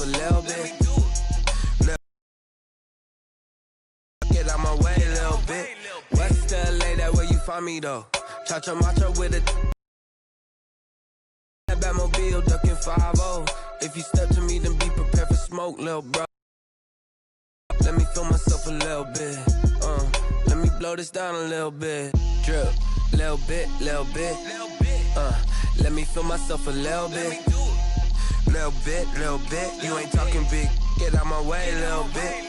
little bit. Get out my way a little bit. West LA, that where you find me though. Cha-cha matcha with a Batmobile ducking 5-0. If you step to me, then be prepared for smoke, little bro. Let me feel myself a little bit. Let me blow this down a little bit. Drip, little bit, little bit. Let me feel myself a little bit. Little bit, little bit. You ain't talking big. Get out my way a little bit.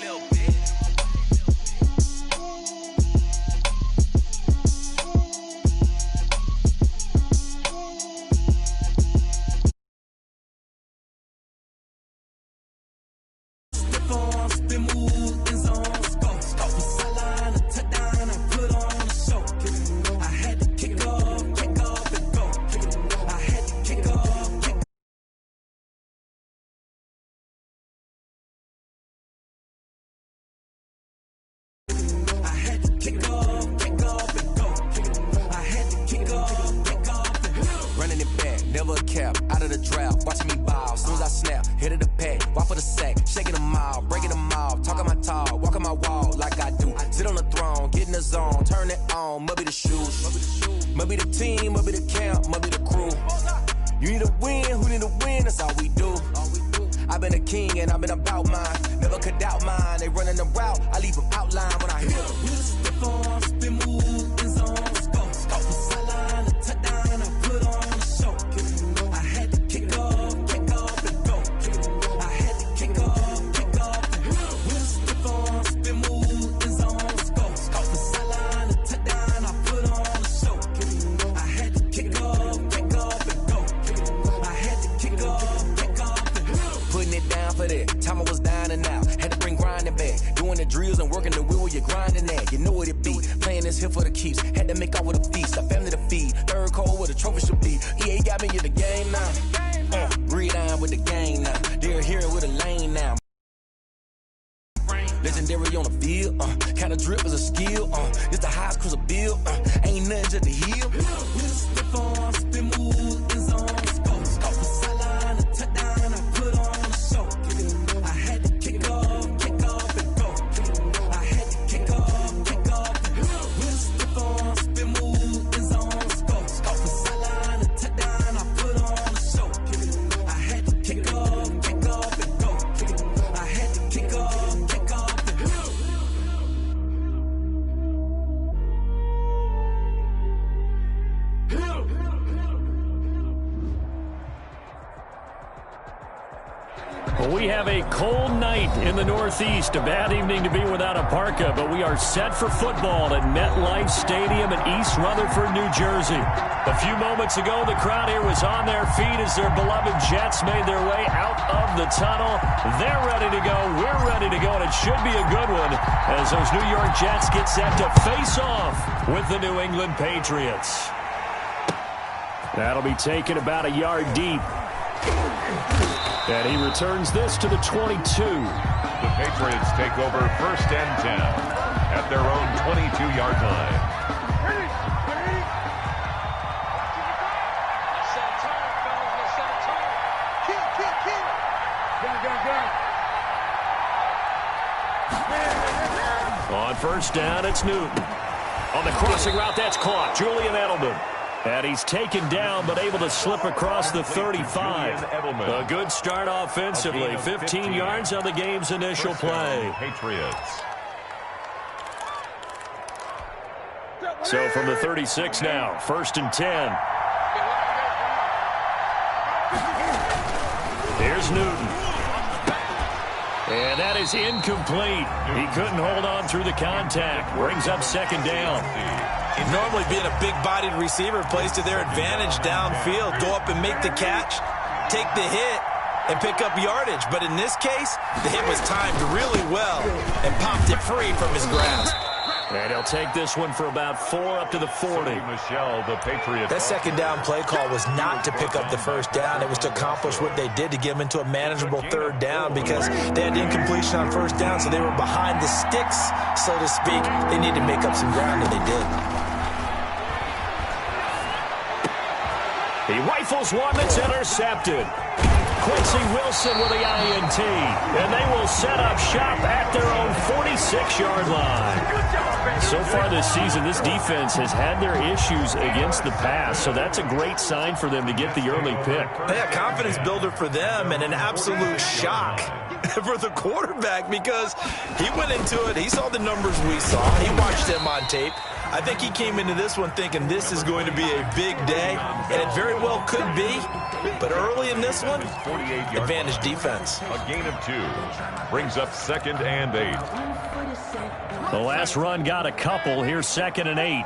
Out of the drought, watching me ball. Soon as I snap, hit of the pack, walk for the sack, shaking them all, breaking them all, talking my talk, walking my wall like I do. Sit on the throne, get in the zone, turn it on, must be the shoes, must be the team, must be the camp, must be the crew. You need a win, who need a win? That's all we do. I've been a king and I've been about mine, never could doubt mine. They running the route, I leave them outline when I hit them. Step on, spin, move, in zone, scope, from sideline to touchdown, I put on the show. Time I was down and out, had to bring grinding back. Doing the drills and working the wheel where you're grinding at. You know what it be, playing this here for the keeps. Had to make out with a feast, a family to feed. Third cold where the trophy should be. EA got me in the game now. Breed on with the game now. They're hearing with a lane now. Legendary on the field, kind of drip is a skill. It's the highest cruiser bill, ain't nothing just to heal. Step on, spin, move, in zone, scope, from sideline to touchdown, I put on the show. We have a cold night in the Northeast. A bad evening to be without a parka, but we are set for football at MetLife Stadium in East Rutherford, New Jersey. A few moments ago, the crowd here was on their feet as their beloved Jets made their way out of the tunnel. They're ready to go. We're ready to go, and it should be a good one as those New York Jets get set to face off with the New England Patriots. That'll be taken about a yard deep. And he returns this to the 22. The Patriots take over 1st and 10 at their own 22-yard line. On 1st down, it's Newton. On the crossing route, that's caught. Julian Edelman. And he's taken down, but able to slip across the 35. A good start offensively. 15 yards on the game's initial play. Patriots. So from the 36 now, 1st and 10. Here's Newton. And that is incomplete. He couldn't hold on through the contact. Brings up 2nd down. Normally being a big-bodied receiver plays to their advantage downfield. Go up and make the catch, take the hit, and pick up yardage. But in this case, the hit was timed really well and popped it free from his grasp. And he'll take this one for about 4 up to the 40. Michelle, the Patriots. That 2nd down play call was not to pick up the 1st down. It was to accomplish what they did to get them into a manageable 3rd down because they had incompletion on 1st down, so they were behind the sticks, so to speak. They needed to make up some ground, and they did. He rifles one that's intercepted. Quincy Wilson with the INT. And they will set up shop at their own 46-yard line. So far this season, this defense has had their issues against the pass, so that's a great sign for them to get the early pick. Yeah, confidence builder for them and an absolute shock for the quarterback because he went into it. He saw the numbers we saw. He watched them on tape. I think he came into this one thinking this is going to be a big day, and it very well could be. But early in this one, advantage defense. A gain of 2 brings up 2nd and 8. The last run got a couple. Here's 2nd and 8.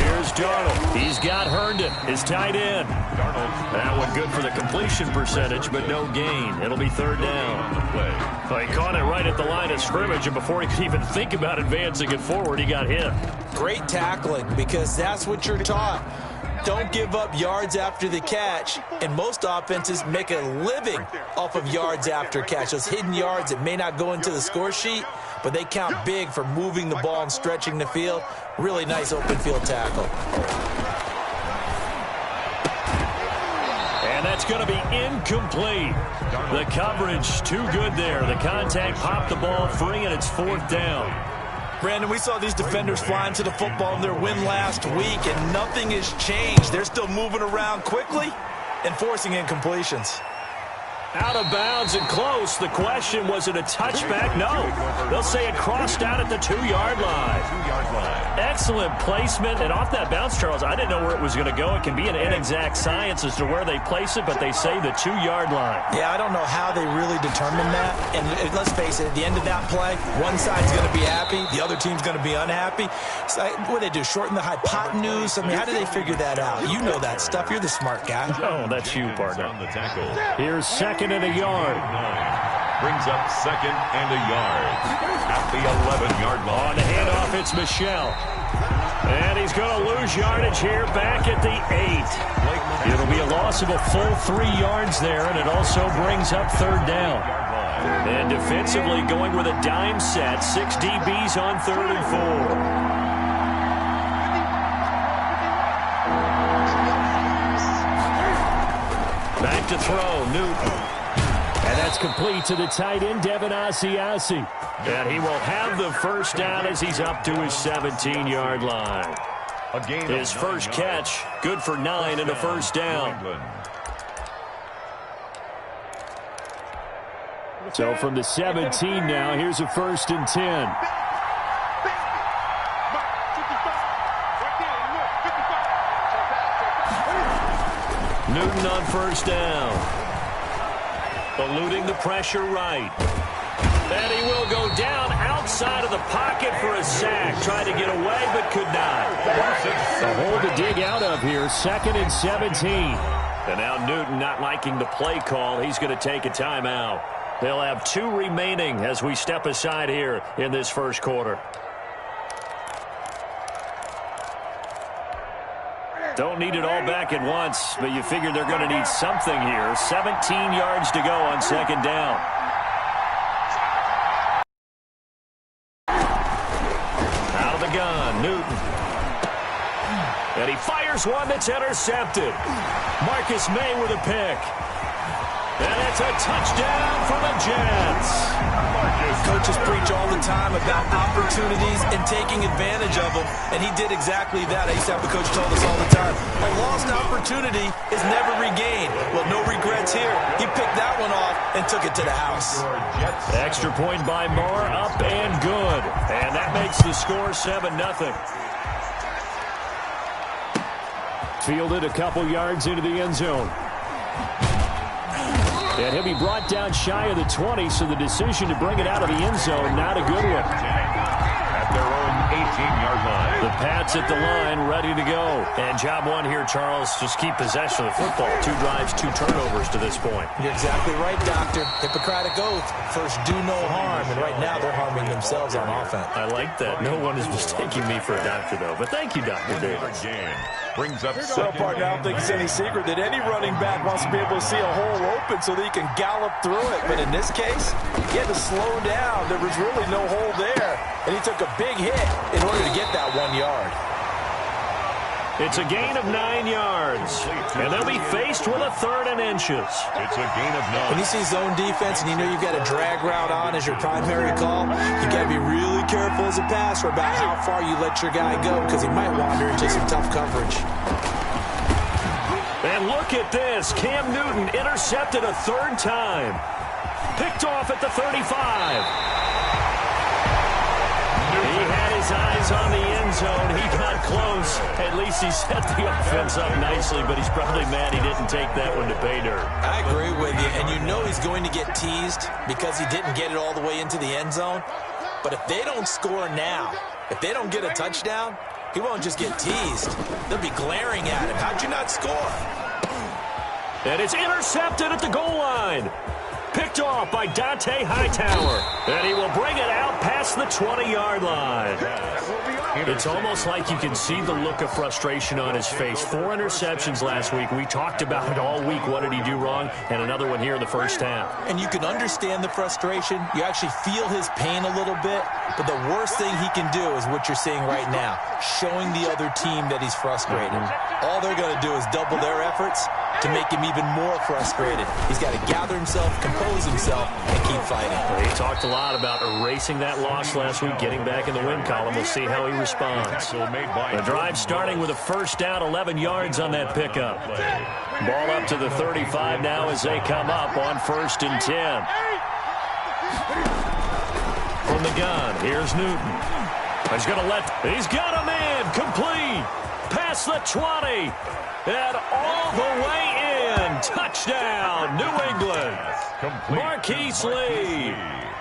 Here's Darnold. He's got Herndon, his tight end. That one good for the completion percentage, but no gain. It'll be 3rd down. So he caught it right at the line of scrimmage, and before he could even think about advancing it forward, he got hit. Great tackling, because that's what you're taught. Don't give up yards after the catch, and most offenses make a living off of yards after catch. Those hidden yards that may not go into the score sheet, but they count big for moving the ball and stretching the field. Really nice open field tackle. And that's going to be incomplete. The coverage too good there. The contact popped the ball free, and it's 4th down. Brandon, we saw these defenders flying to the football in their win last week, and nothing has changed. They're still moving around quickly and forcing incompletions. Out of bounds and close. The question, was it a touchback? No. They'll say it crossed out at the 2-yard line. Excellent placement. And off that bounce, Charles, I didn't know where it was going to go. It can be an inexact science as to where they place it, but they say the 2-yard line. Yeah, I don't know how they really determine that. And let's face it, at the end of that play, one side's going to be happy, the other team's going to be unhappy. So what do they do, shorten the hypotenuse? I mean, how do they figure that out? You know that stuff. You're the smart guy. Oh, that's you, partner. Here's 2nd and a yard. Brings up 2nd and a yard at the 11-yard line. On the handoff, it's Michel. And he's going to lose yardage here back at the 8. It'll be a loss of a full 3 yards there, and it also brings up 3rd down. And defensively going with a dime set, 6 DBs on 3rd and 4. Back to throw, Newton. And that's complete to the tight end, Devin Asiasi. And he will have the 1st down as he's up to his 17-yard line. His first catch, good for 9 and a 1st down. So from the 17 now, here's a 1st and 10. Newton on 1st down. Eluding the pressure right. And he will go down outside of the pocket for a sack. Tried to get away, but could not. A hole to dig out of here. 2nd and 17. And now Newton not liking the play call. He's going to take a timeout. They'll have 2 remaining as we step aside here in this 1st quarter. Don't need it all back at once, but you figure they're going to need something here. 17 yards to go on 2nd down. Out of the gun, Newton. And he fires one that's intercepted. Marcus May with a pick. And it's a touchdown for the Jets. Coaches preach all the time about opportunities and taking advantage of them, and he did exactly that. I used to have the coach told us all the time, a lost opportunity is never regained. Well, no regrets here. He picked that one off and took it to the house. Extra point by Moore, up and good. And that makes the score 7-0. Fielded a couple yards into the end zone. And he'll be brought down shy of the 20, so the decision to bring it out of the end zone, not a good one. At their own 18-yard line. The Pats at the line, ready to go. And job one here, Charles, just keep possession of the football. 2 drives, 2 turnovers to this point. You're exactly right, Doctor. Hippocratic oath. First, do no harm. And right now, they're harming themselves on offense. I like that. No one is mistaking me for a doctor, though. But thank you, Dr. Davis. Brings up Well, partner, I don't think it's any secret that any running back wants to be able to see a hole open so that he can gallop through it. But in this case, he had to slow down. There was really no hole there. And he took a big hit in order to get that 1 yard. It's a gain of 9 yards. yards. And they'll be faced with a 3rd and inches. It's a gain of 9. When you see zone defense and you know you've got a drag route on as your primary call, you got to be really careful as a passer about how far you let your guy go because he might wander into some tough coverage. And look at this. Cam Newton intercepted a 3rd time. Picked off at the 35. He had his eyes on the end zone. He got close. At least he set the offense up nicely, but he's probably mad he didn't take that one to pay dirt. I agree with you, and you know he's going to get teased because he didn't get it all the way into the end zone. But if they don't score now, if they don't get a touchdown, he won't just get teased. They'll be glaring at him. How'd you not score? And it's intercepted at the goal line. Picked off by Dante Hightower. And he will bring it out past the 20-yard line. It's almost like you can see the look of frustration on his face. 4 interceptions last week. We talked about it all week. What did he do wrong? And another one here in the first half. And you can understand the frustration. You actually feel his pain a little bit. But the worst thing he can do is what you're seeing right now, showing the other team that he's frustrated. All they're going to do is double their efforts to make him even more frustrated. He's got to gather himself, compose himself, and keep fighting. He talked a lot about erasing that loss last week, getting back in the win column. We'll see how he responds. The drive starting with a 1st down, 11 yards on that pickup. Ball up to the 35 now as they come up on 1st and 10. From the gun, here's Newton. He's got a man, complete, past the 20, and all the way in. Touchdown, New England. Marquise Lee,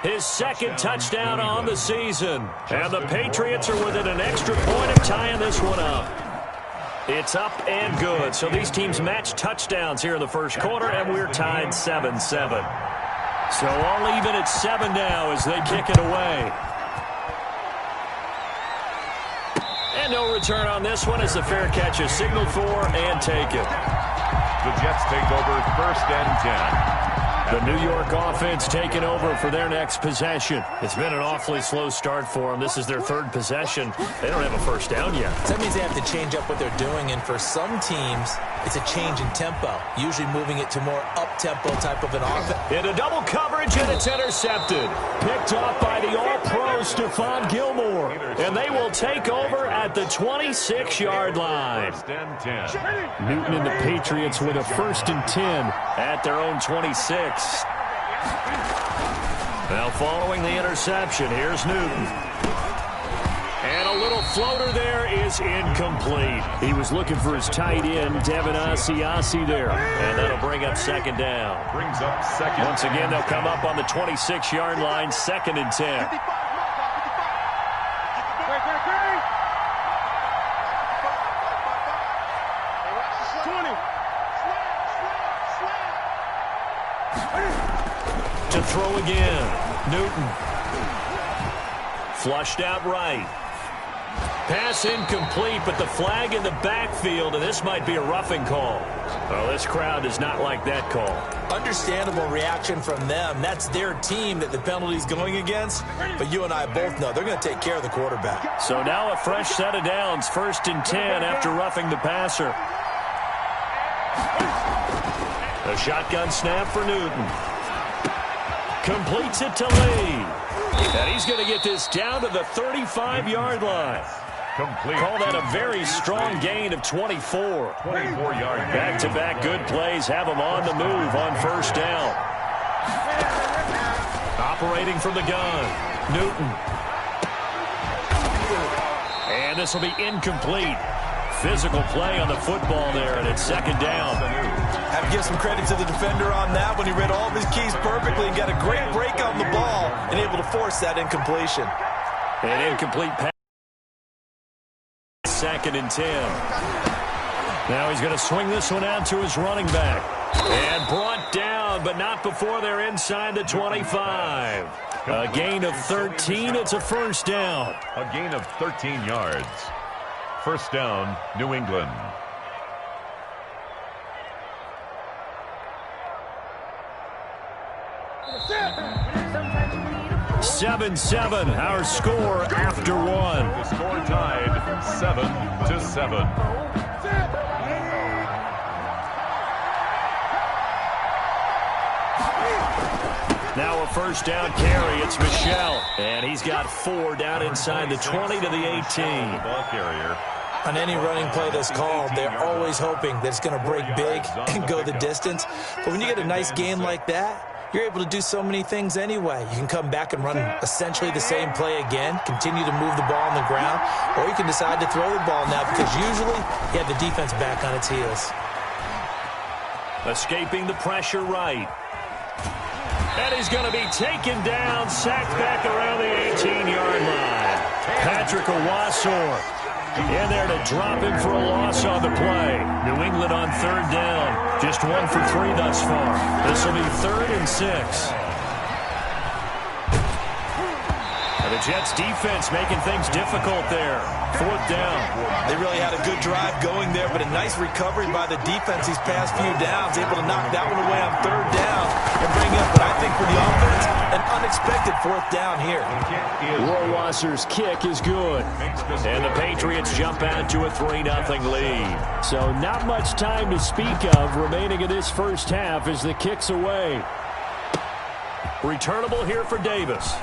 his 2nd touchdown on the season. And the Patriots are within an extra point of tying this one up. It's up and good. So these teams match touchdowns here in the first quarter, and we're tied 7-7. So all even at 7 now as they kick it away. And no return on this one as the fair catch is signaled for and taken. The Jets take over 1st and 10. The New York offense taking over for their next possession. It's been an awfully slow start for them. This is their 3rd possession. They don't have a 1st down yet. So that means they have to change up what they're doing, and for some teams, it's a change in tempo, usually moving it to more up-tempo type of an offense. Into double coverage, and it's intercepted. Picked off by the All-Pro Stephon Gilmore. And they will take over at the 26-yard line. 1st and 10. Newton and the Patriots with a 1st and 10 at their own 26. Now following the interception, here's Newton. And a little floater there is incomplete. He was looking for his tight end, Devin Asiasi there. And that'll bring up 2nd down. Brings up 2nd. Once again, they'll come up on the 26-yard line, 2nd and 10. To throw again, Newton. Flushed out right. Pass incomplete, but the flag in the backfield, and this might be a roughing call. Well, this crowd does not like that call. Understandable reaction from them. That's their team that the penalty's going against. But you and I both know they're going to take care of the quarterback. So now a fresh set of downs, 1st and 10 after roughing the passer. A shotgun snap for Newton. Completes it to Lee. And he's going to get this down to the 35-yard line. Complete. Call that a very strong gain of 24. 24-yard gain. Back-to-back good plays have him on the move on 1st down. Operating from the gun, Newton. And this will be incomplete. Physical play on the football there, and it's 2nd down. Have to give some credit to the defender on that when he read all of his keys perfectly and got a great break on the ball and able to force that incompletion. An incomplete pass. 2nd and 10. Now he's going to swing this one out to his running back. And brought down, but not before they're inside the 25. A gain of 13. It's a 1st down. A gain of 13 yards. 1st down, New England. 7-7, our score after 1. The score tied 7-7. Now a first down carry. It's Michel. And he's got 4 down inside the 20 to the 18. Ball carrier. On any running play that's called, they're always hoping that it's going to break big and go the distance. But when you get a nice game like that, you're able to do so many things anyway. You can come back and run essentially the same play again, continue to move the ball on the ground, or you can decide to throw the ball now because usually you have the defense back on its heels. Escaping the pressure right. And he's going to be taken down, sacked back around the 18-yard line. Patrick Owasor in there to drop him for a loss on the play. New England on 3rd down. Just 1 for 3 thus far. This will be 3rd and 6. And the Jets defense making things difficult there. 4th down. They really had a good drive going there, but a nice recovery by the defense these past few downs. Able to knock that one away on 3rd down and bring up what I think for the offense, an unexpected 4th down here. Roy Wasser's kick is good. And the Patriots jump out to a 3-0 lead. So not much time to speak of remaining in this first half as the kick's away. Returnable here for Davis.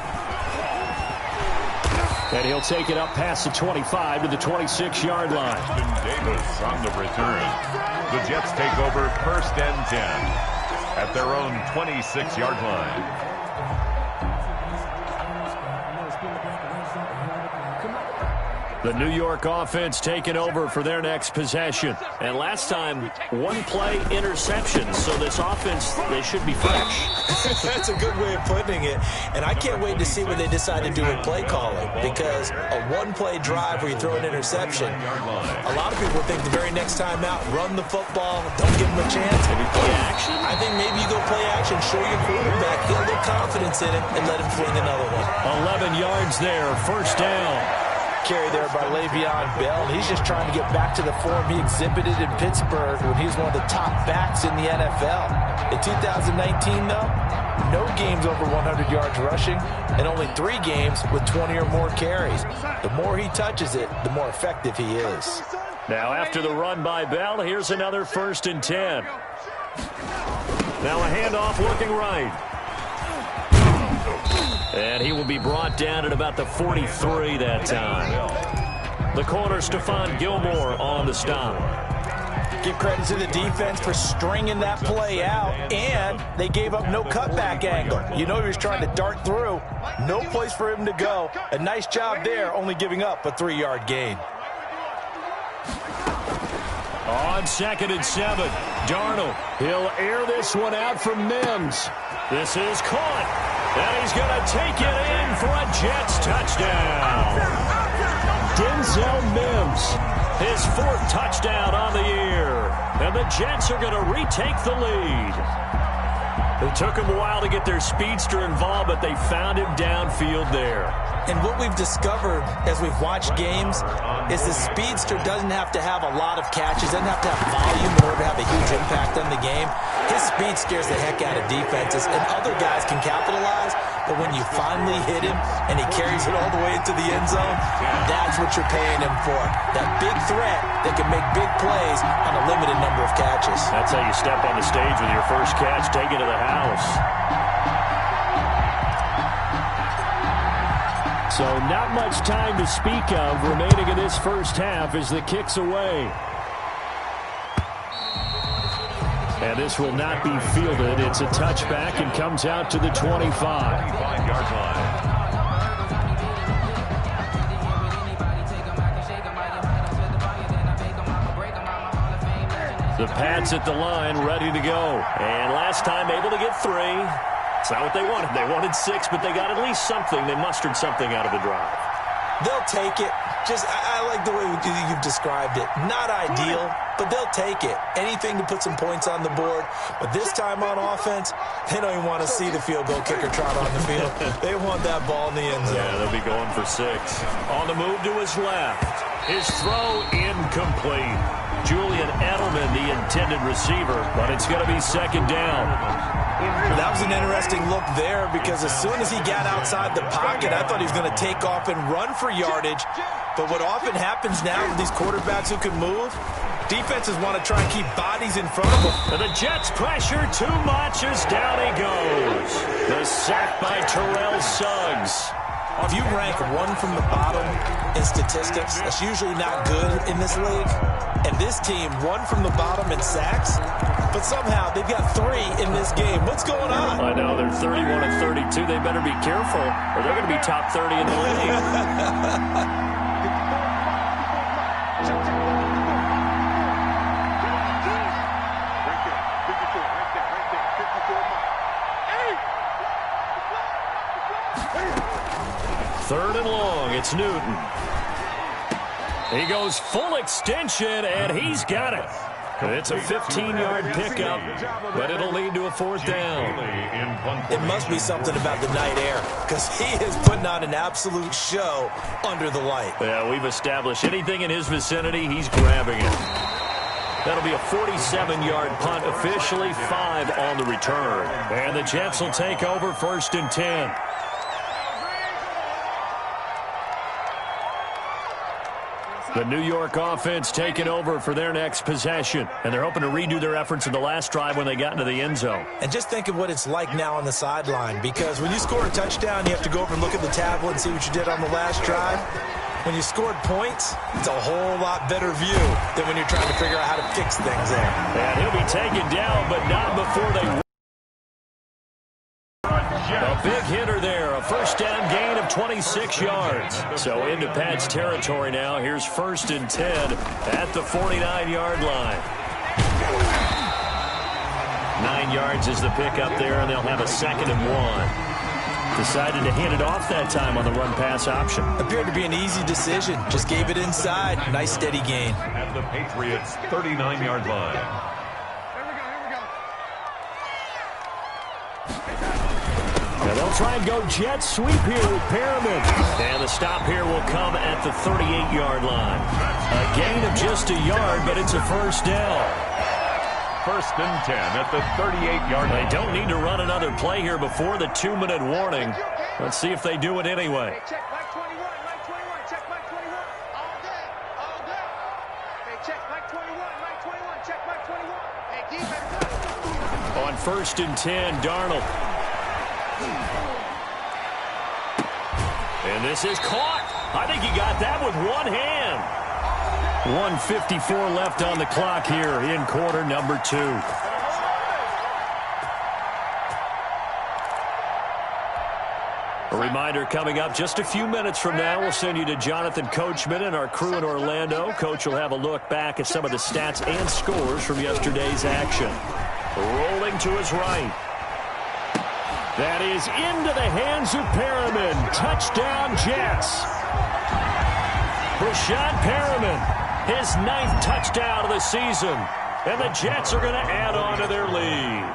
And he'll take it up past the 25 to the 26-yard line. Davis on the return. The Jets take over 1st and 10 at their own 26-yard line. The New York offense taking over for their next possession. And last time, 1-play interception. So this offense, they should be fresh. That's a good way of putting it. And I can't wait to see what they decide to do with play calling. Because a 1-play drive where you throw an interception, a lot of people think the very next time out, run the football, don't give them a chance. Maybe play action? I think maybe you go play action, show your quarterback, get a little confidence in him, and let him fling another one. 11 yards there, 1st down. Carry there by Le'Veon Bell. He's just trying to get back to the form he exhibited in Pittsburgh when he was one of the top backs in the NFL. In 2019, though, no games over 100 yards rushing and only 3 games with 20 or more carries. The more he touches it, the more effective he is. Now after the run by Bell, here's another 1st and 10. Now a handoff looking right. And he will be brought down at about the 43 that time. The corner, Stephon Gilmore, on the stop. Give credit to the defense for stringing that play out, and they gave up no cutback angle. You know he was trying to dart through. No place for him to go. A nice job there, only giving up a 3-yard gain. On 2nd and 7, Darnold. He'll air this one out from Mims. This is caught. And he's going to take it in for a Jets touchdown. Denzel Mims, his 4th touchdown on the year. And the Jets are going to retake the lead. It took them a while to get their speedster involved, but they found him downfield there. And what we've discovered as we've watched games is the speedster doesn't have to have a lot of catches, doesn't have to have volume in order to have a huge impact on the game. His speed scares the heck out of defenses, and other guys can capitalize. But when you finally hit him and he carries it all the way into the end zone, that's what you're paying him for. That big threat that can make big plays on a limited number of catches. That's how you step on the stage with your first catch, take it to the house. So not much time to speak of remaining in this first half as the kick's away. And this will not be fielded. It's a touchback and comes out to the 25. 25-yard line. The Pats at the line, ready to go. And last time able to get 3. It's not what they wanted. They wanted 6, but they got at least something. They mustered something out of the drive. They'll take it. I like the way you've described it. Not ideal, but they'll take it. Anything to put some points on the board. But this time on offense, they don't even want to see the field goal kicker trot on the field. They want that ball in the end zone. Yeah, they'll be going for 6. On the move to his left. His throw incomplete. Julian Edelman, the intended receiver, but it's going to be 2nd down. That was an interesting look there because as soon as he got outside the pocket, I thought he was going to take off and run for yardage. But what often happens now with these quarterbacks who can move, Defenses want to try and keep bodies in front of them. And the Jets pressure too much as down he goes. The sack by Terrell Suggs. If you rank one from the bottom in statistics, that's usually not good in this league. And this team, one from the bottom in sacks, but somehow they've got 3 in this game. What's going on? I know, they're 31 and 32. They better be careful, or they're going to be top 30 in the league. Third and long, it's Newton. He goes full extension, and he's got it. It's a 15-yard pickup, but it'll lead to a 4th down. It must be something about the night air, because he is putting on an absolute show under the light. Yeah, we've established anything in his vicinity, he's grabbing it. That'll be a 47-yard punt, officially 5 on the return. And the Jets will take over 1st and 10. The New York offense taking over for their next possession. And they're hoping to redo their efforts in the last drive when they got into the end zone. And just think of what it's like now on the sideline. Because when you score a touchdown, you have to go over and look at the tablet and see what you did on the last drive. When you scored points, it's a whole lot better view than when you're trying to figure out how to fix things there. And he'll be taken down, but not before they... A big hitter there, a 1st down gain of 26 yards. So into Pat's territory now. Here's 1st and 10 at the 49-yard line. 9 yards is the pickup there, and they'll have a 2nd and 1. Decided to hand it off that time on the run-pass option. Appeared to be an easy decision. Just gave it inside. Nice steady gain. At the Patriots' 39-yard line. Now they'll try and go jet sweep here with Perriman. And the stop here will come at the 38-yard line. A gain of just a yard, but it's a 1st down. 1st and 10 at the 38-yard line. They don't need to run another play here before the 2-minute warning. Let's see if they do it anyway. Check Mike 21, Mike 21, check Mike 21. All day, all day. Hey, check Mike 21, Mike 21, check Mike 21. Hey, defense. On 1st and 10, Darnold. And this is caught. I think he got that with one hand. 1:54 left on the clock here in quarter number 2. A reminder coming up just a few minutes from now, we'll send you to Jonathan Coachman and our crew in Orlando. Coach will have a look back at some of the stats and scores from yesterday's action. Rolling to his right. That is into the hands of Perriman. Touchdown, Jets. Brashad Perriman, his 9th touchdown of the season. And the Jets are going to add on to their lead.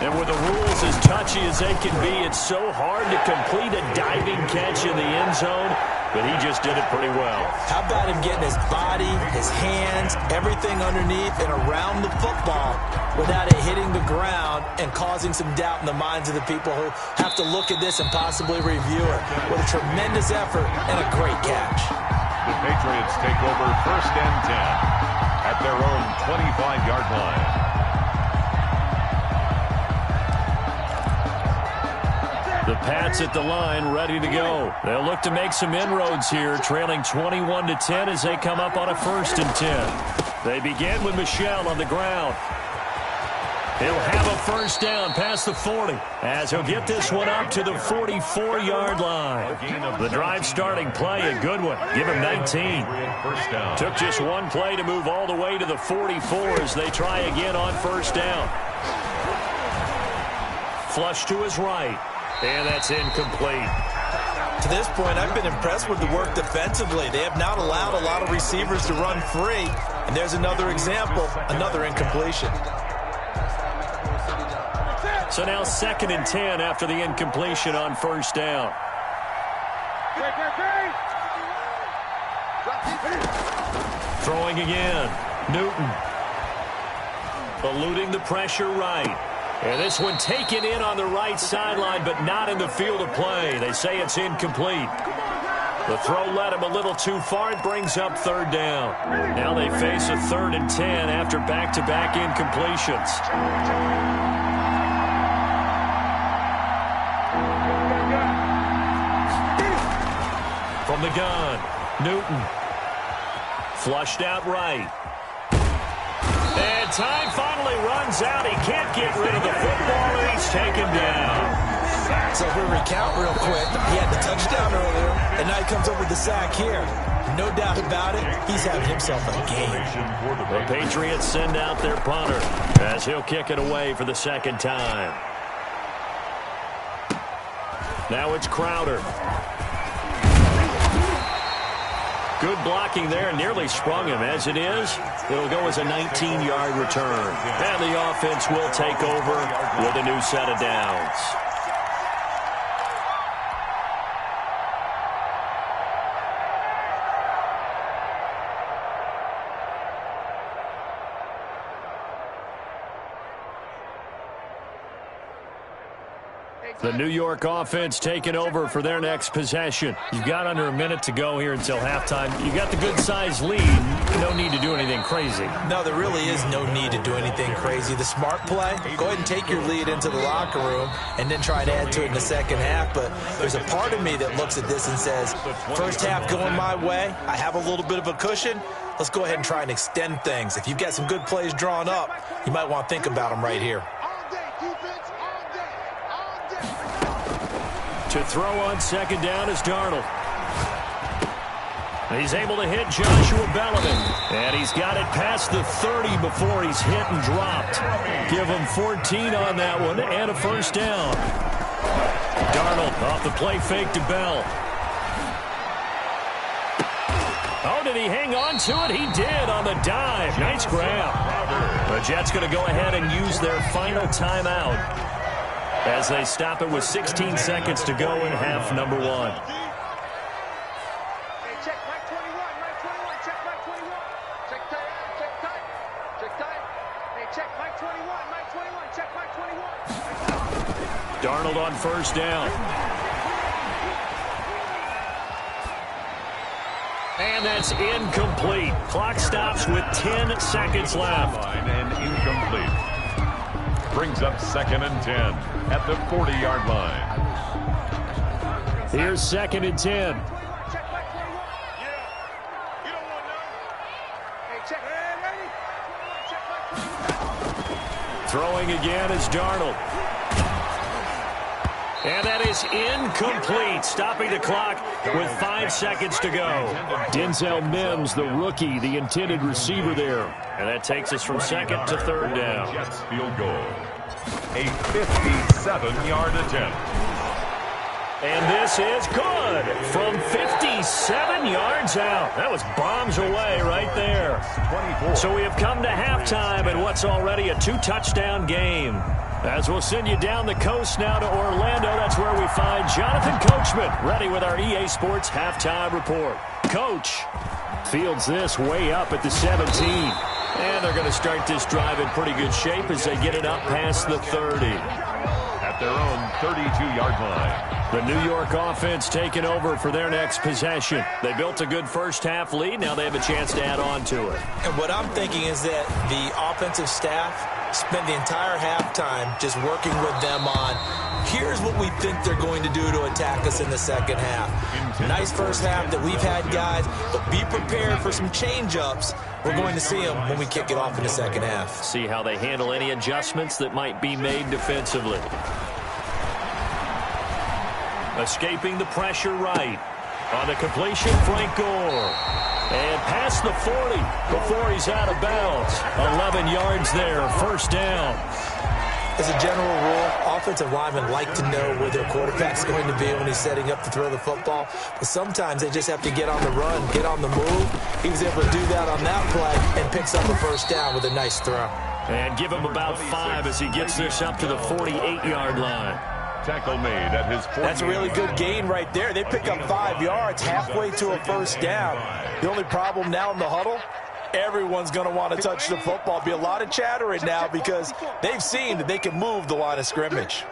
And with the rules as touchy as they can be, it's so hard to complete a diving catch in the end zone, but he just did it pretty well. How about him getting his body, his hands, everything underneath and around the football without it hitting the ground and causing some doubt in the minds of the people who have to look at this and possibly review it. What a tremendous effort and a great catch. The Patriots take over 1st and 10 at their own 25-yard line. The Pats at the line, ready to go. They'll look to make some inroads here, trailing 21-10 as they come up on a 1st and 10. They begin with Michel on the ground. He'll have a 1st down past the 40 as he'll get this one up to the 44-yard line. The drive starting play, a good one. Give him 19. Took just one play to move all the way to the 44 as they try again on 1st down. Flush to his right. And that's incomplete. To this point, I've been impressed with the work defensively. They have not allowed a lot of receivers to run free. And there's another example, another incompletion. So now 2nd and 10 after the incompletion on 1st down. Throwing again. Newton. Eluding the pressure right. And this one taken in on the right sideline, but not in the field of play. They say it's incomplete. The throw led him a little too far. It brings up third down. Now they face a 3rd and 10 after back-to-back incompletions. From the gun, Newton. Flushed out right. And time finally runs out. He can't get rid of the football, and he's taken down. So if we recount real quick, he had the touchdown earlier, and now he comes up with the sack here. No doubt about it, he's having himself a game. The Patriots send out their punter as he'll kick it away for the 2nd time. Now it's Crowder. Good blocking there, nearly sprung him. As it is, it'll go as a 19-yard return. And the offense will take over with a new set of downs. The New York offense taking over for their next possession. You've got under a minute to go here until halftime. You got the good-sized lead. No need to do anything crazy. No, there really is no need to do anything crazy. The smart play, go ahead and take your lead into the locker room and then try to add to it in the second half. But there's a part of me that looks at this and says, first half going my way, I have a little bit of a cushion. Let's go ahead and try and extend things. If you've got some good plays drawn up, you might want to think about them right here. To throw on 2nd down is Darnold. He's able to hit Joshua Belliman. And he's got it past the 30 before he's hit and dropped. Give him 14 on that one and a first down. Darnold off the play fake to Bell. Oh, did he hang on to it? He did on the dive. Nice grab. The Jets going to go ahead and use their final timeout as they stop it with 16 seconds to go in half number 1. Hey, check Mike 21, Mike 21, check Mike 21. Check tight, check tight, check tight. Hey, check Mike 21, Mike 21, check Mike 21. Darnold on first down. And that's incomplete. Clock stops with 10 seconds left. And incomplete. Brings up 2nd and 10 at the 40-yard line. Here's 2nd and 10. Check Mike 21. Yeah. You don't want none. Hey, check. Hey, ready? Check Mike 21. Throwing again is Darnold. And that is incomplete, stopping the clock with 5 seconds to go. Denzel Mims, the rookie, the intended receiver there. And that takes us from 2nd to 3rd down. Jets field goal. A 57-yard attempt. And this is good from 57 yards out. That was bombs away right there. 24. So we have come to halftime in what's already a 2-touchdown game. As we'll send you down the coast now to Orlando, that's where we find Jonathan Coachman, ready with our EA Sports halftime report. Coach fields this way up at the 17. And they're going to start this drive in pretty good shape as they get it up past the 30. At their own 32-yard line. The New York offense taking over for their next possession. They built a good first-half lead. Now they have a chance to add on to it. And what I'm thinking is that the offensive staff spent the entire halftime just working with them on, here's what we think they're going to do to attack us in the second half. Nice first half that we've had, guys, but be prepared for some change-ups. We're going to see them when we kick it off in the second half. See how they handle any adjustments that might be made defensively. Escaping the pressure right. On the completion, Frank Gore. And past the 40 before he's out of bounds. 11 yards there, first down. As a general rule, offensive linemen like to know where their quarterback's going to be when he's setting up to throw the football. But sometimes they just have to get on the run, get on the move. He was able to do that on that play and picks up a first down with a nice throw. And give him about 5 as he gets this up to the 48-yard line. Tackle made at his 40. That's a really good gain right there. They pick up 5 yards halfway to a first down. The only problem now in the huddle, everyone's going to want to touch the football. Be a lot of chattering now because they've seen that they can move the line of scrimmage.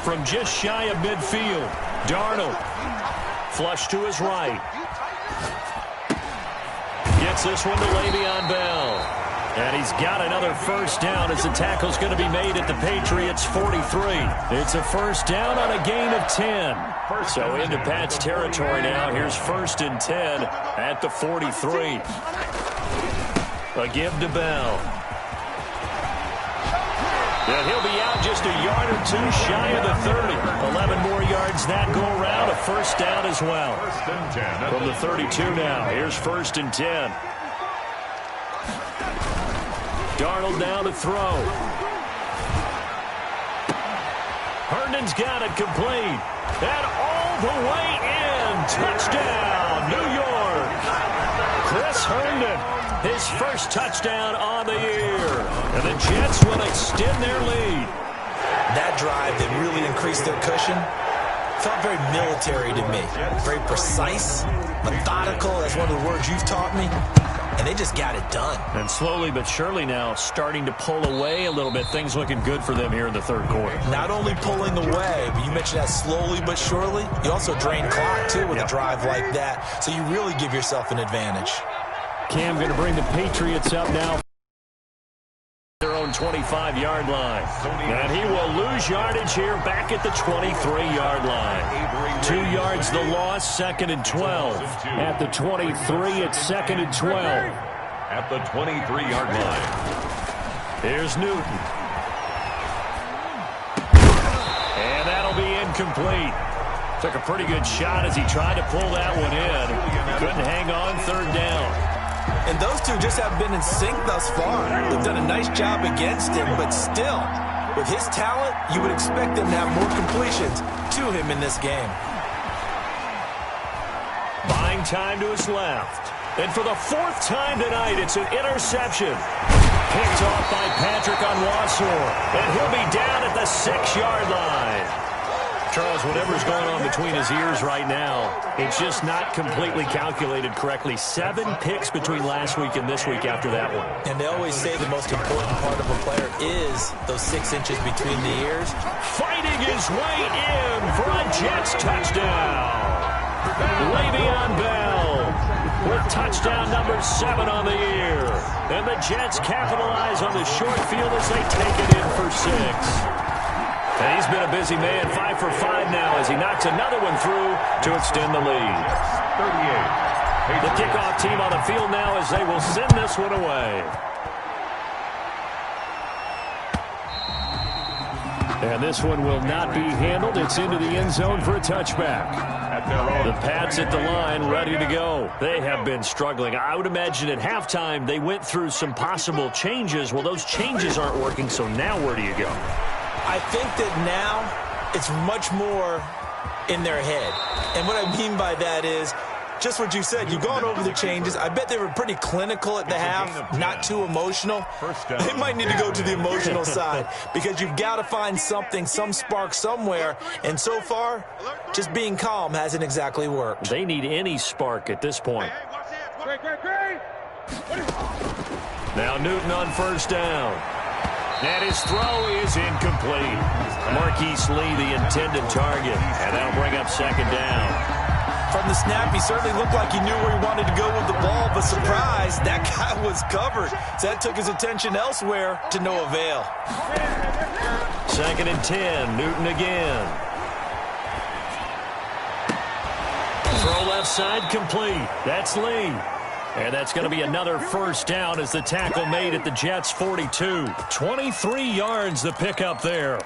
From just shy of midfield, Darnold. Flush to his right. Gets this one to Le'Veon Bell. And he's got another first down as the tackle's going to be made at the Patriots' 43. It's a first down on a gain of 10. So into Pat's territory now. Here's 1st and 10 at the 43. A give to Bell. And he'll be out just a yard or two shy of the 30. 11 more yards that go around. A first down as well. From the 32 now. Here's 1st and 10. Darnold now to throw. Herndon's got it complete. And all the way in. Touchdown, New York. Chris Herndon, his first touchdown on the year. And the Jets will extend their lead. That drive that really increased their cushion felt very military to me. Very precise, methodical. That's one of the words you've taught me. And they just got it done. And slowly but surely now starting to pull away a little bit. Things looking good for them here in the 3rd quarter. Not only pulling away, but you mentioned that slowly but surely. You also drain clock, too, with a drive like that. So you really give yourself an advantage. Cam going to bring the Patriots up now. Their own 25-yard line. And he will lose yardage here back at the 23-yard line. 2 yards the loss, 2nd and 12. At the 23, it's 2nd and 12. At the 23-yard line. Here's Newton. And that'll be incomplete. Took a pretty good shot as he tried to pull that one in. Couldn't hang on, 3rd down. And those two just have been in sync thus far. They've done a nice job against him, but still, with his talent, you would expect them to have more completions to him in this game. Buying time to his left. And for the 4th time tonight, it's an interception. Picked off by Patrick on Wassor. And he'll be down at the 6-yard line. Charles, whatever's going on between his ears right now, it's just not completely calculated correctly. 7 picks between last week and this week after that one. And they always say the most important part of a player is those 6 inches between the ears. Fighting his way in for a Jets touchdown. Le'Veon Bell with touchdown number 7 on the year. And the Jets capitalize on the short field as they take it in for 6. And he's been a busy man, 5 for 5 now as he knocks another one through to extend the lead. 38. The kickoff team on the field now as they will send this one away. And this one will not be handled. It's into the end zone for a touchback. The Pats at the line ready to go. They have been struggling. I would imagine at halftime they went through some possible changes. Well, those changes aren't working, so now where do you go? I think that now it's much more in their head. And what I mean by that is just what you said. You've gone over the changes. I bet they were pretty clinical at the half, not too emotional. They might need to go to the emotional side because you've got to find something, some spark somewhere. And so far, just being calm hasn't exactly worked. They need any spark at this point. Now Newton on 1st down. And his throw is incomplete. Marquise Lee, the intended target. And that'll bring up 2nd down. From the snap, he certainly looked like he knew where he wanted to go with the ball, but surprise, that guy was covered. So that took his attention elsewhere to no avail. 2nd and 10, Newton again. Throw left side complete. That's Lee. And that's going to be another first down as the tackle made at the Jets' 42. 23 yards the pickup there.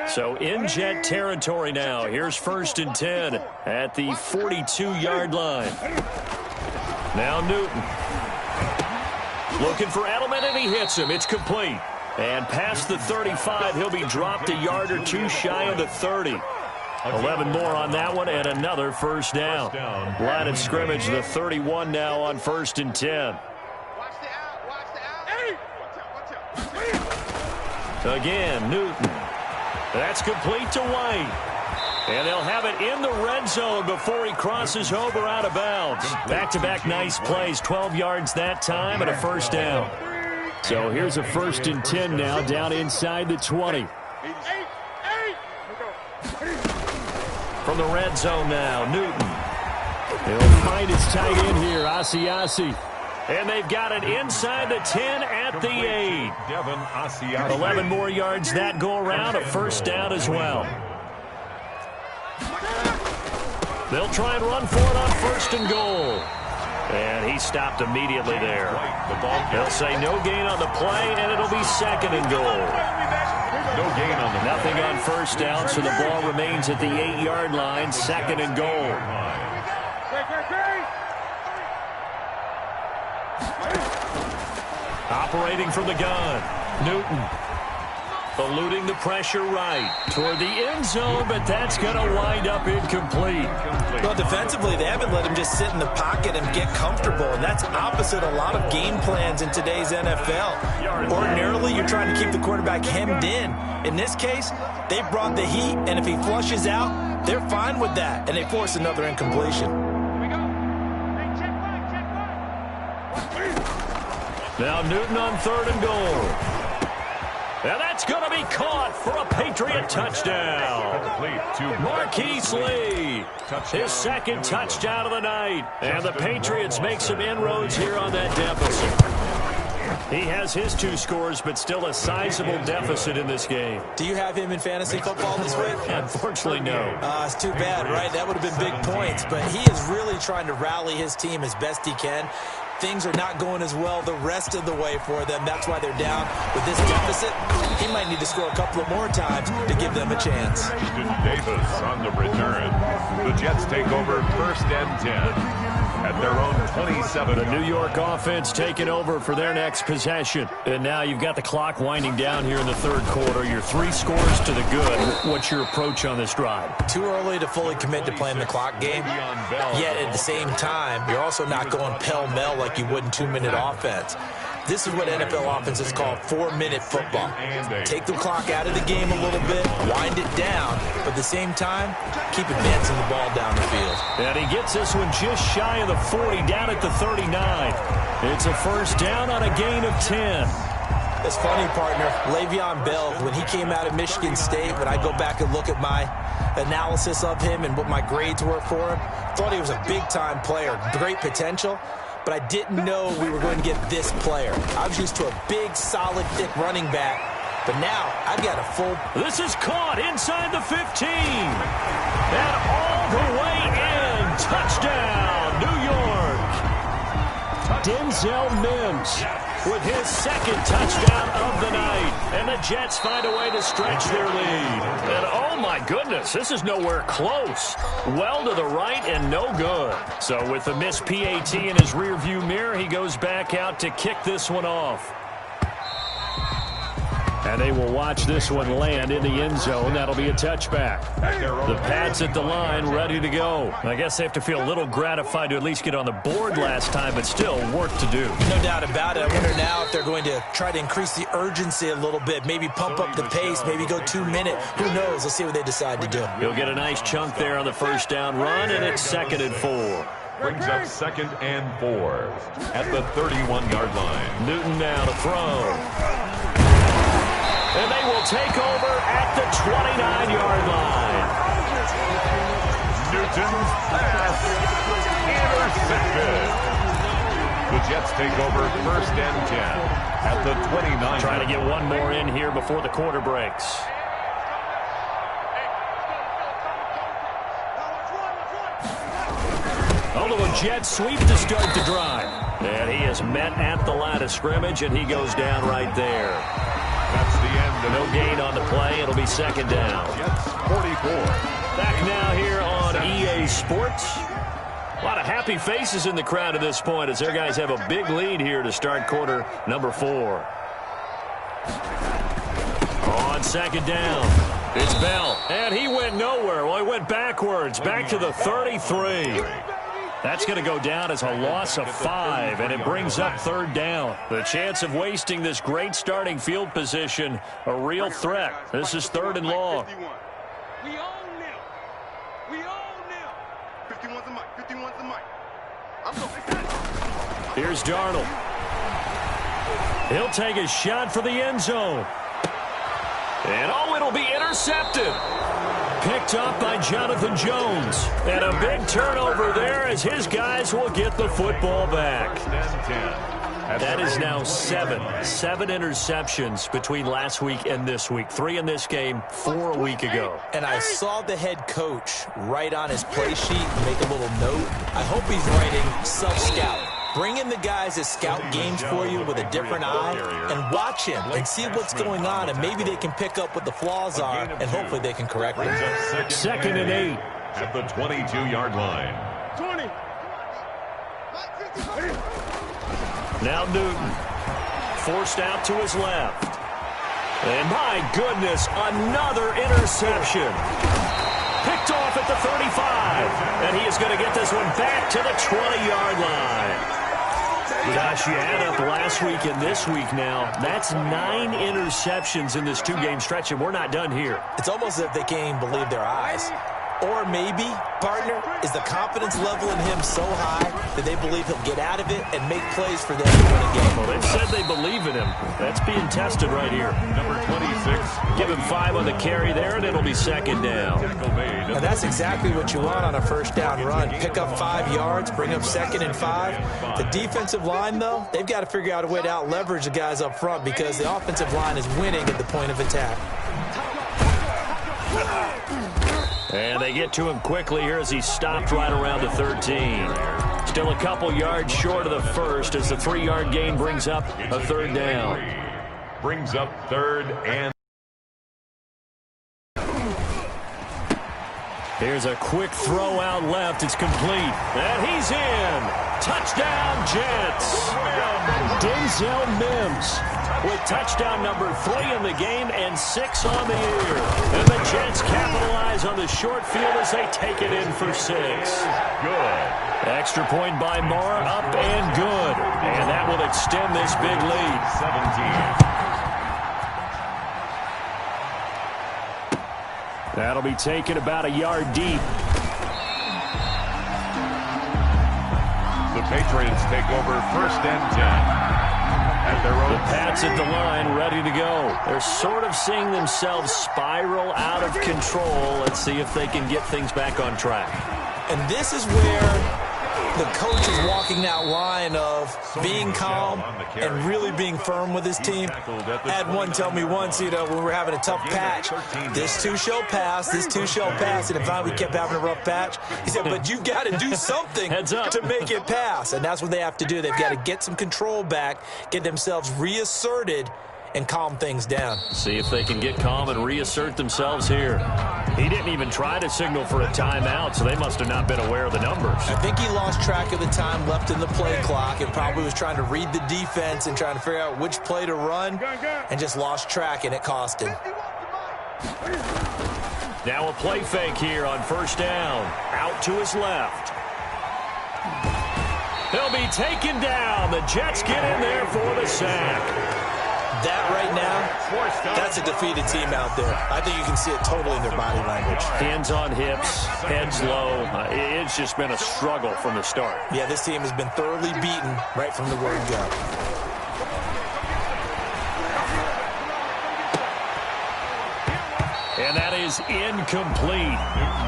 So in Jet territory now. Here's 1st and 10 at the 42-yard line. Now Newton. Looking for Edelman, and he hits him. It's complete. And past the 35, he'll be dropped a yard or two shy of the 30. 11 more on that one, and another first down. Line of scrimmage, the 31 now on 1st and 10. Again, Newton. That's complete to White. And they'll have it in the red zone before he crosses over out of bounds. Back-to-back nice plays, 12 yards that time, and a first down. So here's a 1st and 10 now, down inside the 20. From the red zone now, Newton. He'll find his tight end here, Asiasi. And they've got it inside the 10 at the 8. 11 more yards that go around, a first down as well. They'll try and run for it on first and goal. And he stopped immediately there. They'll say no gain on the play, and it'll be second and goal. No gain on the Nothing on first down, so the ball remains at the 8-yard line, second and goal. Operating from the gun, Newton. Eluding the pressure right toward the end zone, but that's going to wind up incomplete. Well, defensively, they haven't let him just sit in the pocket and get comfortable, and that's opposite a lot of game plans in today's NFL. Ordinarily, you're trying to keep the quarterback hemmed in. In this case, they brought the heat, and if he flushes out, they're fine with that, and they force another incompletion. Now Newton on third and goal. And that's going to be caught for a Patriot touchdown. Marquise Lee, his second touchdown of the night. And the Patriots make some inroads here on that deficit. He has his 2 scores, but still a sizable deficit in this game. Do you have him in fantasy football this week? Unfortunately, no. It's too bad, right? That would have been big points. But he is really trying to rally his team as best he can. Things are not going as well the rest of the way for them. That's why they're down with this deficit. He might need to score a couple of more times to give them a chance. Davis on the return. The Jets take over first and 10 at their own 27. The New York offense taking over for their next possession. And now you've got the clock winding down here in the third quarter. Your 3 scores to the good. What's your approach on this drive? Too early to fully commit to playing the clock game. Yet at the same time, you're also not going pell-mell like you would in 2-minute offense. This is what NFL offenses call 4-minute football. Take the clock out of the game a little bit, wind it down, but at the same time, keep advancing the ball down the field. And he gets this one just shy of the 40, down at the 39. It's a first down on a gain of 10. It's funny, partner. Le'Veon Bell, when he came out of Michigan State, when I go back and look at my analysis of him and what my grades were for him, thought he was a big-time player, great potential. But I didn't know we were going to get this player. I was used to a big, solid, thick running back. But now, I've got a full... This is caught inside the 15. And all the way in. Touchdown, New York. Denzel Mims with his second touchdown of the night. And the Jets find a way to stretch their lead. And oh my goodness, this is nowhere close. Well to the right and no good. So with the missed PAT in his rearview mirror, he goes back out to kick this one off. And they will watch this one land in the end zone. That'll be a touchback. The Pats at the line, ready to go. I guess they have to feel a little gratified to at least get on the board last time, but still work to do. No doubt about it. I wonder now if they're going to try to increase the urgency a little bit, maybe pump up the pace, maybe go 2-minute. Who knows? Let's see what they decide to do. He'll get a nice chunk there on the first down run, and it's 2nd and 4. Brings up 2nd and 4 at the 31-yard line. Newton now to throw. And they will take over at the 29-yard line. Newton's pass intercepted. The Jets take over first and 10 at the 29. Trying to get one more in here before the quarter breaks. Although a jet sweep to start the drive. And he is met at the line of scrimmage, and he goes down right there. That's the end. No gain on the play. It'll be 2nd down. Jets 44. Back now here on EA Sports. A lot of happy faces in the crowd at this point as their guys have a big lead here to start quarter number 4. On 2nd down, it's Bell. And he went nowhere. Well, he went backwards, back to the 33. That's going to go down as a loss of 5, and it brings up 3rd down. The chance of wasting this great starting field position, a real threat. This is 3rd and long. We own them. We own them. 51's the mic. 51's the mic. I'm going. Here's Darnold. He'll take a shot for the end zone. And oh, it'll be intercepted. Picked up by Jonathan Jones. And a big turnover there as his guys will get the football back. That is now seven interceptions between last week and this week. 3 in this game, 4 a week ago. And I saw the head coach write on his play sheet and make a little note. I hope he's writing self-scout. Bring in the guys that scout games for you with a different eye and watch him and see what's going on, and maybe they can pick up what the flaws are, and hopefully they can correct them. 2nd and 8. At the 22-yard line. 20. Now Newton, forced out to his left. And my goodness, another interception. Picked off at the 35. And he is going to get this one back to the 20-yard line. Gosh, you add up last week and this week now, that's 9 interceptions in this 2-game stretch, and we're not done here. It's almost as if they can't even believe their eyes. Or maybe, partner, is the confidence level in him so high that they believe he'll get out of it and make plays for them to win a game. Well, they've said they believe in him. That's being tested right here. Number 26. Give him 5 on the carry there, and it'll be 2nd down. And that's exactly what you want on a first down run. Pick up 5 yards, bring up 2nd and 5. The defensive line, though, they've got to figure out a way to out-leverage the guys up front because the offensive line is winning at the point of attack. And they get to him quickly here as he stopped right around the 13. Still a couple yards short of the first as the 3-yard gain brings up a 3rd down. Brings up 3rd and... Here's a quick throw out left. It's complete. And he's in. Touchdown, Jets. Denzel Mims with touchdown number 3 in the game and 6 on the year. And the Jets capitalize on the short field as they take it in for 6. Good. Extra point by Mara, up and good. And that will extend this big lead. 17. That'll be taken about a yard deep. The Patriots take over 1st and 10. At their own. The Pats at the line, ready to go. They're sort of seeing themselves spiral out of control. Let's see if they can get things back on track. And this is where the coach is walking that line of being calm and really being firm with his team. I had one tell me once, when we were having a tough patch, this too shall pass, this too shall pass. And if we kept having a rough patch, he said, but you've got to do something to make it pass. And that's what they have to do. They've got to get some control back, get themselves reasserted, and calm things down. See if they can get calm and reassert themselves here. He didn't even try to signal for a timeout, so they must have not been aware of the numbers. I think he lost track of the time left in the play clock and probably was trying to read the defense and trying to figure out which play to run and just lost track, and it cost him. Now a play fake here on 1st down. Out to his left. He'll be taken down. The Jets get in there for the sack. That right now, that's a defeated team out there. I think you can see it totally in their body language. Hands on hips, heads low. It's just been a struggle from the start. Yeah, this team has been thoroughly beaten right from the word go. And that is incomplete.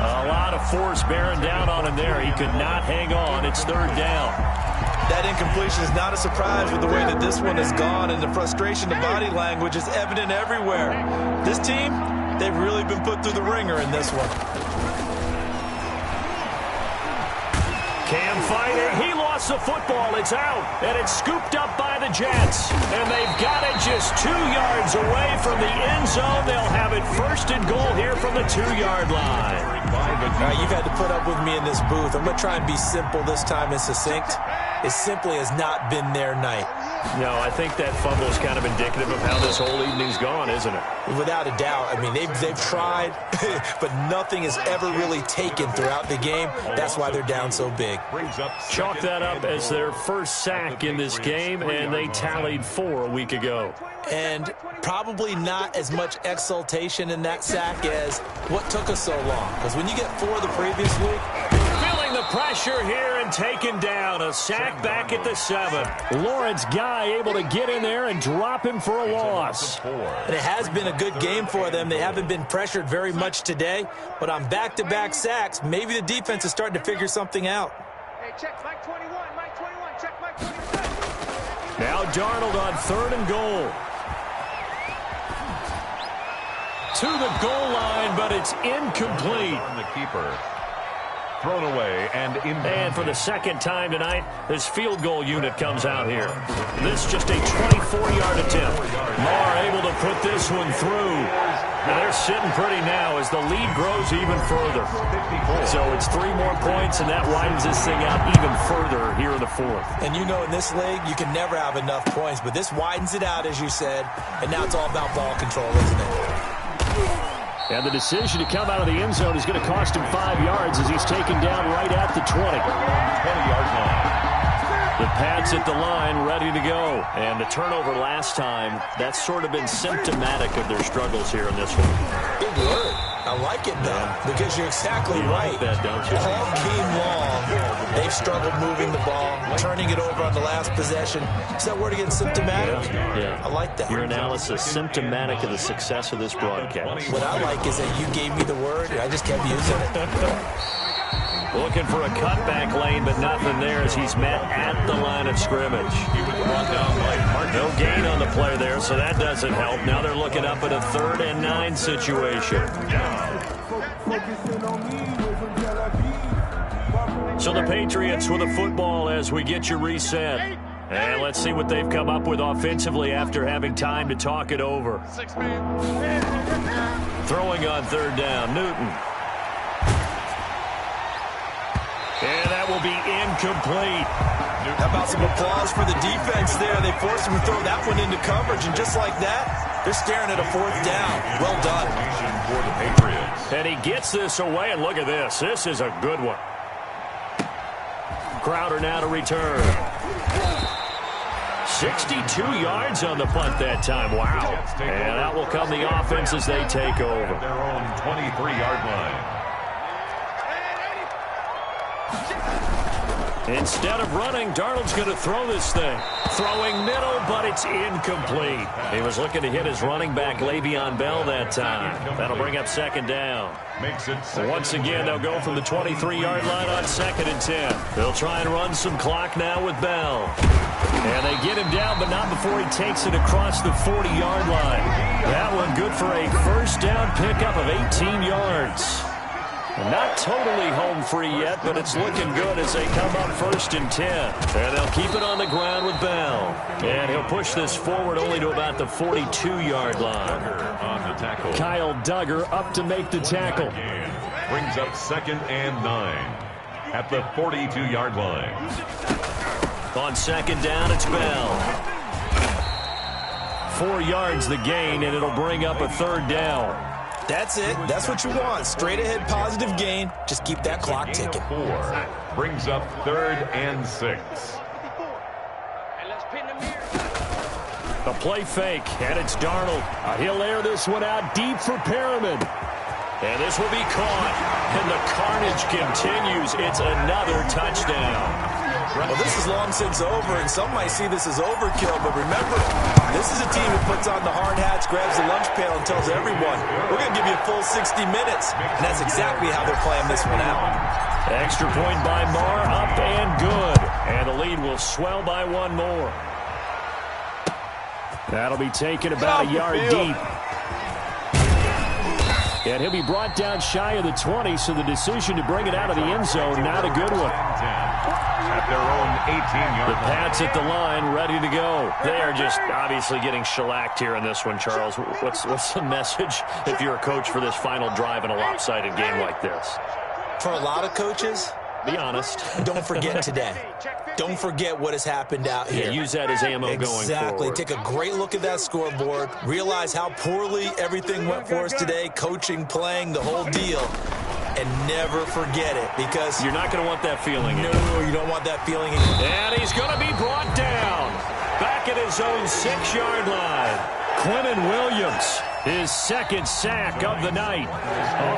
A lot of force bearing down on him there. He could not hang on. It's 3rd down. That incompletion is not a surprise with the way that this one has gone, and the frustration, the body language is evident everywhere. This team, they've really been put through the ringer in this one. Cam fighting. He lost the football. It's out, and it's scooped up by the Jets. And they've got it just 2 yards away from the end zone. They'll have it 1st and goal here from the 2-yard line. You've had to put up with me in this booth. I'm going to try and be simple this time and succinct. It simply has not been their night. No, I think that fumble is kind of indicative of how this whole evening's gone, isn't it? Without a doubt. I mean, they've tried, but nothing is ever really taken throughout the game. That's why they're down so big. Chalk that up as their first sack in this game, and they tallied 4 a week ago. And probably not as much exultation in that sack as what took us so long. Because when you get 4 the previous week, filling the pressure here and taken down. A sack back at the 7. Lawrence Guy able to get in there and drop him for a loss. And it has been a good game for them. They haven't been pressured very much today, but on back-to-back sacks, maybe the defense is starting to figure something out. Hey, check Mike 21, Mike 21, check Mike 22. Now Darnold on 3rd and goal. To the goal line, but it's incomplete. On the keeper. Thrown away and in. And for the second time tonight, this field goal unit comes out here. This just a 24-yard attempt. Marr able to put this one through. Now they're sitting pretty now as the lead grows even further. So it's 3 more points, and that widens this thing out even further here in the 4th. And you know in this league, you can never have enough points, but this widens it out, as you said, and now it's all about ball control, isn't it? And the decision to come out of the end zone is going to cost him 5 yards as he's taken down right at the 20. 20-yard line. The Pats at the line, ready to go. And the turnover last time, that's sort of been symptomatic of their struggles here in this one. Big word. I like it, though, because you're exactly right. Like that, don't you? All game long, they've struggled moving the ball, turning it over on the last possession. Is that word again, symptomatic? Yeah. I like that. Your analysis, symptomatic of the success of this broadcast. What I like is that you gave me the word, and I just kept using it. Looking for a cutback lane, but nothing there as he's met at the line of scrimmage. No gain on the play there, so that doesn't help. Now they're looking up at a 3rd and 9 situation. So the Patriots with a football as we get you reset. And let's see what they've come up with offensively after having time to talk it over. Throwing on 3rd down, Newton. And that will be incomplete. How about some applause for the defense there? They forced him to throw that one into coverage, and just like that, they're staring at a 4th down. Well done. For the Patriots. And he gets this away, and look at this. This is a good one. Crowder now to return. 62 yards on the punt that time. Wow. And that will come the offense as they take over. Their own 23-yard line. Instead of running, Darnold's going to throw this thing. Throwing middle, but it's incomplete. He was looking to hit his running back, Le'Veon Bell, that time. That'll bring up 2nd down. Once again, they'll go from the 23-yard line on 2nd and 10. They'll try and run some clock now with Bell. And they get him down, but not before he takes it across the 40-yard line. That one good for a 1st down pickup of 18 yards. Not totally home free yet, but it's looking good as they come up 1st and 10. And they'll keep it on the ground with Bell. And he'll push this forward only to about the 42-yard line. On the tackle. Kyle Duggar up to make the tackle. Brings up 2nd and 9 at the 42-yard line. On 2nd down, it's Bell. 4 yards the gain, and it'll bring up a 3rd down. That's it. That's what you want. Straight ahead, positive gain. Just keep that clock ticking. 4 brings up 3rd and 6. A play fake, and it's Darnold. He'll air this one out deep for Perriman. And this will be caught, and the carnage continues. It's another touchdown. Well, this is long since over, and some might see this as overkill, but remember, this is a team that puts on the hard hats, grabs the lunch pail, and tells everyone, we're going to give you a full 60 minutes, and that's exactly how they're playing this one out. Extra point by Marr, up and good, and the lead will swell by 1 more. That'll be taken about a yard deep. And he'll be brought down shy of the 20, so the decision to bring it out of the end zone, not a good one. At their own 18-yard The Pats at the line, ready to go. They are just obviously getting shellacked here in this one, Charles. What's the message if you're a coach for this final drive in a lopsided game like this? For a lot of coaches, be honest. Don't forget today. Don't forget what has happened out here. Yeah, use that as ammo going forward. Exactly. Take a great look at that scoreboard. Realize how poorly everything went for us today. Coaching, playing, the whole deal. And never forget it, because you're not going to want that feeling. No, you don't want that feeling. And he's going to be brought down back at his own 6-yard line. Quentin Williams His second sack of the night.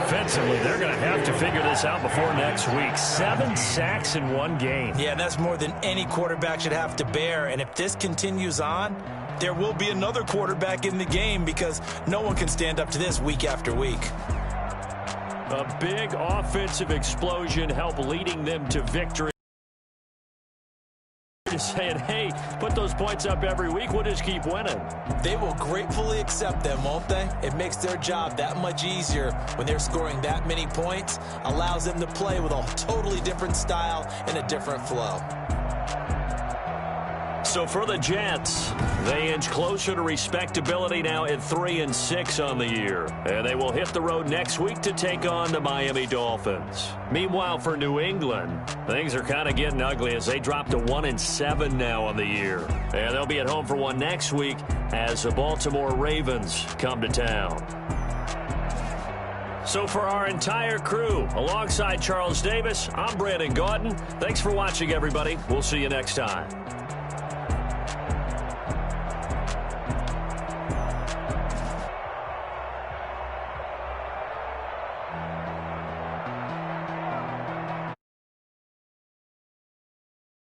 Offensively, they're going to have to figure this out before next week. 7 sacks in one game. Yeah, and that's more than any quarterback should have to bear. And if this continues on, there will be another quarterback in the game because no one can stand up to this week after week. A big offensive explosion helped leading them to victory. Saying, hey, put those points up every week, we'll just keep winning. They will gratefully accept them, won't they? It makes their job that much easier when they're scoring that many points, allows them to play with a totally different style and a different flow. So for the Jets, they inch closer to respectability now at 3-6 on the year. And they will hit the road next week to take on the Miami Dolphins. Meanwhile, for New England, things are kind of getting ugly as they drop to 1-7 now on the year. And they'll be at home for one next week as the Baltimore Ravens come to town. So for our entire crew, alongside Charles Davis, I'm Brandon Gaudin. Thanks for watching, everybody. We'll see you next time.